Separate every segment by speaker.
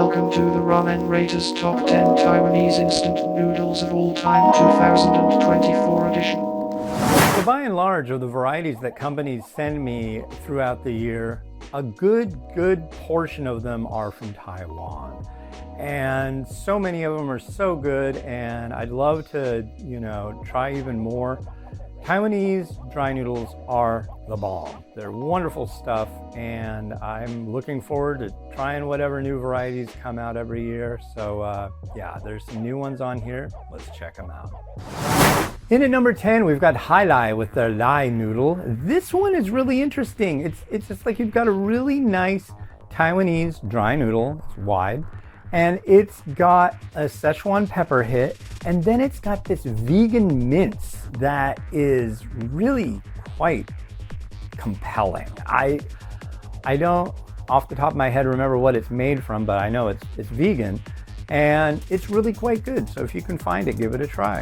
Speaker 1: welcome to the Ramen Rater's Top 10 Taiwanese Instant Noodles of All Time 2024 edition.
Speaker 2: So by and large, of the varieties that companies send me throughout the year, a good portion of them are from Taiwan. And so many of them are so good, and I'd love to, try even more. Taiwanese dry noodles are the bomb. They're wonderful stuff, and I'm looking forward to trying whatever new varieties come out every year. So yeah, there's some new ones on here. Let's check them out. In at number 10, we've got Hai Lai with their Lai noodle. This one is really interesting. It's just like you've got a really nice Taiwanese dry noodle. It's wide. And it's got a Szechuan pepper hit, and then it's got this vegan mince that is really quite compelling. I don't, off the top of my head, remember what it's made from, but I know it's vegan, and it's really quite good. So if you can find it, give it a try.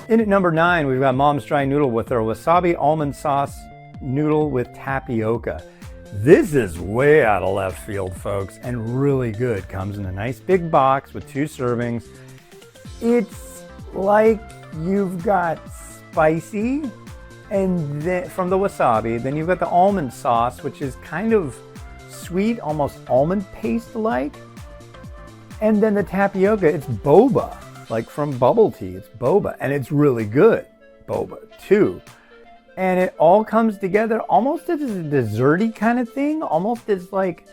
Speaker 2: In at number 9, we've got Mom's Dry Noodle with their wasabi almond sauce noodle with tapioca. This is way out of left field, folks, and really good. Comes in a nice big box with 2 servings. It's like you've got spicy and then from the wasabi, then you've got the almond sauce, which is kind of sweet, almost almond paste-like. And then the tapioca, it's boba, like from bubble tea. It's boba, and it's really good boba too. And it all comes together almost as a desserty kind of thing, almost as like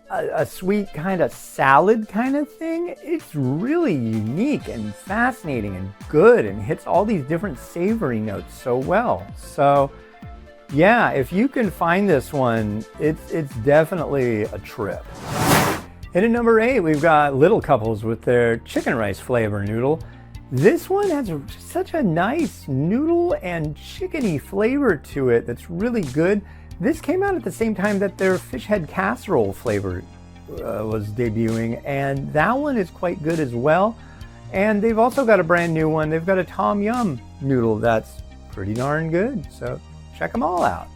Speaker 2: a sweet kind of salad kind of thing. It's really unique and fascinating and good, and hits all these different savory notes so well. So yeah, if you can find this one, it's definitely a trip. And at number 8, we've got Little Couples with their chicken rice flavor noodle. This one has such a nice noodle and chickeny flavor to it that's really good. This came out at the same time that their fish head casserole flavor was debuting, and that one is quite good as well. And they've also got a brand new one. They've got a Tom Yum noodle that's pretty darn good, so check them all out.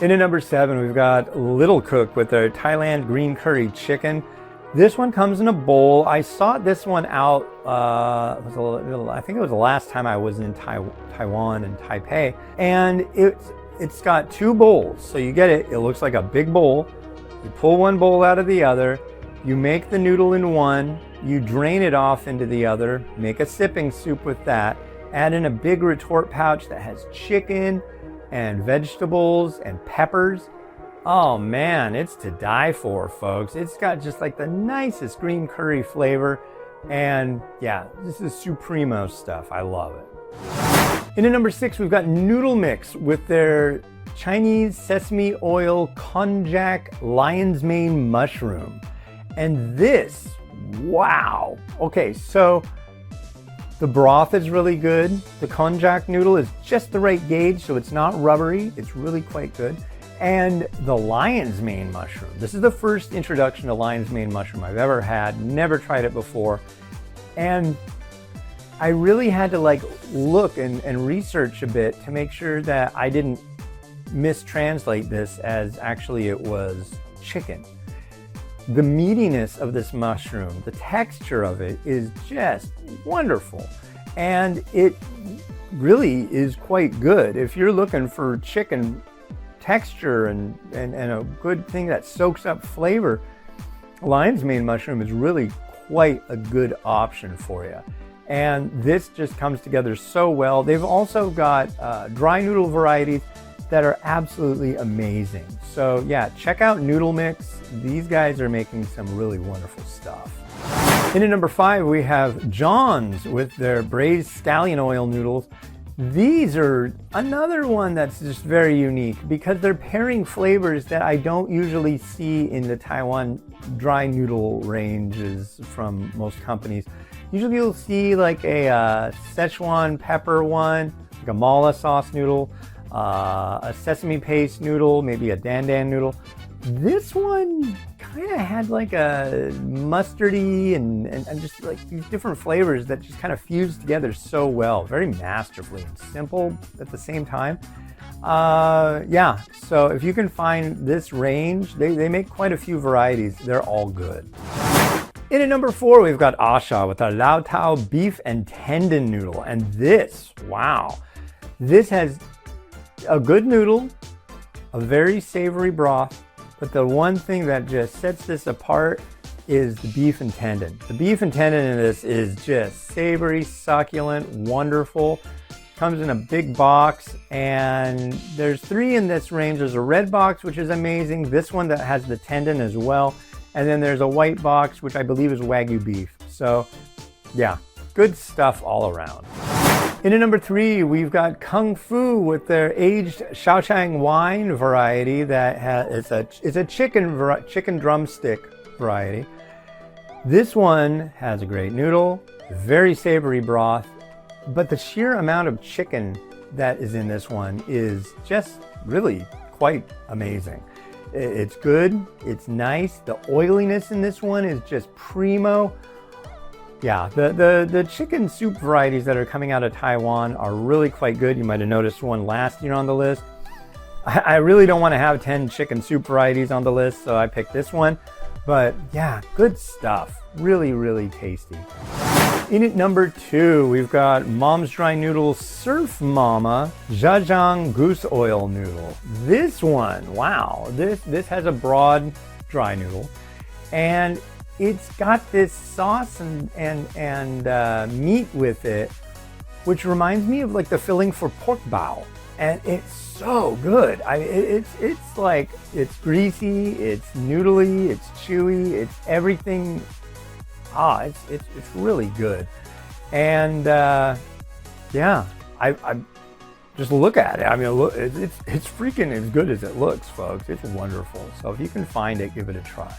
Speaker 2: In at number 7, we've got Little Cook with their Thailand green curry chicken. This one comes in a bowl. I sought this one out, I think it was the last time I was in Taiwan and Taipei. And it's got 2 bowls. So you get it looks like a big bowl. You pull one bowl out of the other. You make the noodle in one. You drain it off into the other. Make a sipping soup with that. Add in a big retort pouch that has chicken and vegetables and peppers. Oh man, it's to die for, folks. It's got just like the nicest green curry flavor. And yeah, this is supremo stuff. I love it. In at number 6, we've got Noodle Mix with their Chinese sesame oil konjac lion's mane mushroom. And this, wow. Okay, so the broth is really good. The konjac noodle is just the right gauge, so it's not rubbery. It's really quite good. And the lion's mane mushroom. This is the first introduction to lion's mane mushroom I've ever had. Never tried it before. And I really had to look and research a bit to make sure that I didn't mistranslate this as actually it was chicken. The meatiness of this mushroom, the texture of it is just wonderful. And it really is quite good. If you're looking for chicken texture and a good thing that soaks up flavor, lion's mane mushroom is really quite a good option for you. And this just comes together so well. They've also got dry noodle varieties that are absolutely amazing. So yeah, check out Noodle Mix. These guys are making some really wonderful stuff. In at number 5, we have John's with their braised scallion oil noodles. These are another one that's just very unique because they're pairing flavors that I don't usually see in the Taiwan dry noodle ranges from most companies. Usually you'll see like a Szechuan pepper one, like a mala sauce noodle, a sesame paste noodle, maybe a dandan noodle. This one kind of had like a mustardy and just like these different flavors that just kind of fused together so well, very masterfully and simple at the same time. Yeah, so if you can find this range, they make quite a few varieties. They're all good. In at number 4, we've got Asha with our Lao Tao beef and tendon noodle. And this, wow, this has a good noodle, a very savory broth, but the one thing that just sets this apart is the beef and tendon. The beef and tendon in this is just savory, succulent, wonderful. Comes in a big box, and there's 3 in this range. There's a red box, which is amazing. This one that has the tendon as well. And then there's a white box, which I believe is Wagyu beef. So yeah, good stuff all around. In at number 3, we've got Kung Fu with their aged Shaochang wine variety that has, it's a chicken drumstick variety. This one has a great noodle, very savory broth, but the sheer amount of chicken that is in this one is just really quite amazing. It's good, it's nice. The oiliness in this one is just primo. Yeah, the chicken soup varieties that are coming out of Taiwan are really quite good. You might have noticed one last year on the list. I really don't want to have 10 chicken soup varieties on the list, so I picked this one. But yeah, good stuff. Really, really tasty. In at number 2, we've got Mom's Dry Noodles Surf Mama Zhejiang Goose Oil Noodle. This one, wow, this has a broad dry noodle, and it's got this sauce and meat with it, which reminds me of like the filling for pork bao, and it's so good. It's like, it's greasy, it's noodly, it's chewy, it's everything. It's really good. And yeah, I just look at it. I mean, look, it's freaking as good as it looks, folks. It's wonderful. So if you can find it, give it a try.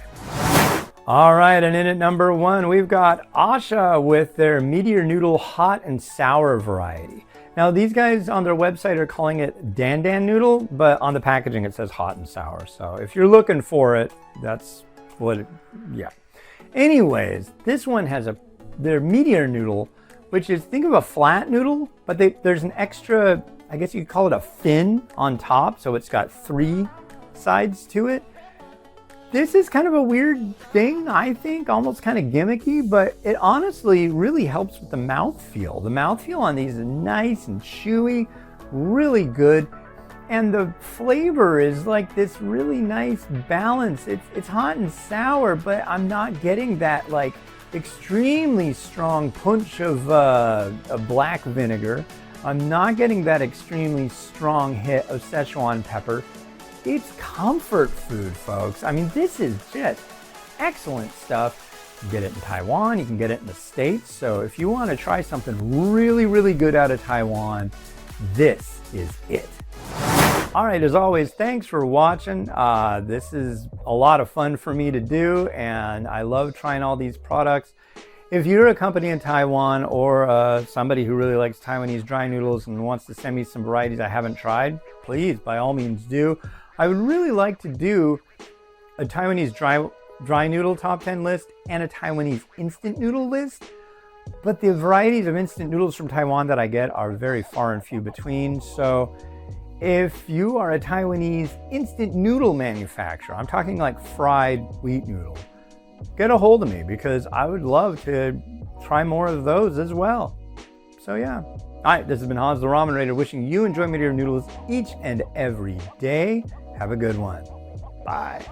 Speaker 2: All right, and in at number 1, we've got Asha with their Meteor Noodle hot and sour variety. Now, these guys on their website are calling it Dan Dan Noodle, but on the packaging it says hot and sour. So if you're looking for it, that's what yeah. Anyways, this one has their Meteor Noodle, which is, think of a flat noodle, but there's an extra, I guess you could call it a fin on top, so it's got 3 sides to it. This is kind of a weird thing, I think, almost kind of gimmicky, but it honestly really helps with the mouthfeel. The mouthfeel on these is nice and chewy, really good. And the flavor is like this really nice balance. It's hot and sour, but I'm not getting that like extremely strong punch of black vinegar. I'm not getting that extremely strong hit of Szechuan pepper. It's comfort food, folks. I mean, this is just excellent stuff. You can get it in Taiwan, you can get it in the States. So if you want to try something really, really good out of Taiwan, this is it. All right, as always, thanks for watching. This is a lot of fun for me to do, and I love trying all these products. If you're a company in Taiwan or somebody who really likes Taiwanese dry noodles and wants to send me some varieties I haven't tried, please, by all means do. I would really like to do a Taiwanese dry noodle top 10 list and a Taiwanese instant noodle list. But the varieties of instant noodles from Taiwan that I get are very far and few between. So if you are a Taiwanese instant noodle manufacturer, I'm talking like fried wheat noodle, get a hold of me because I would love to try more of those as well. So yeah. All right, this has been Hans the Ramen Rater wishing you enjoyment of your noodles each and every day. Have a good one. Bye.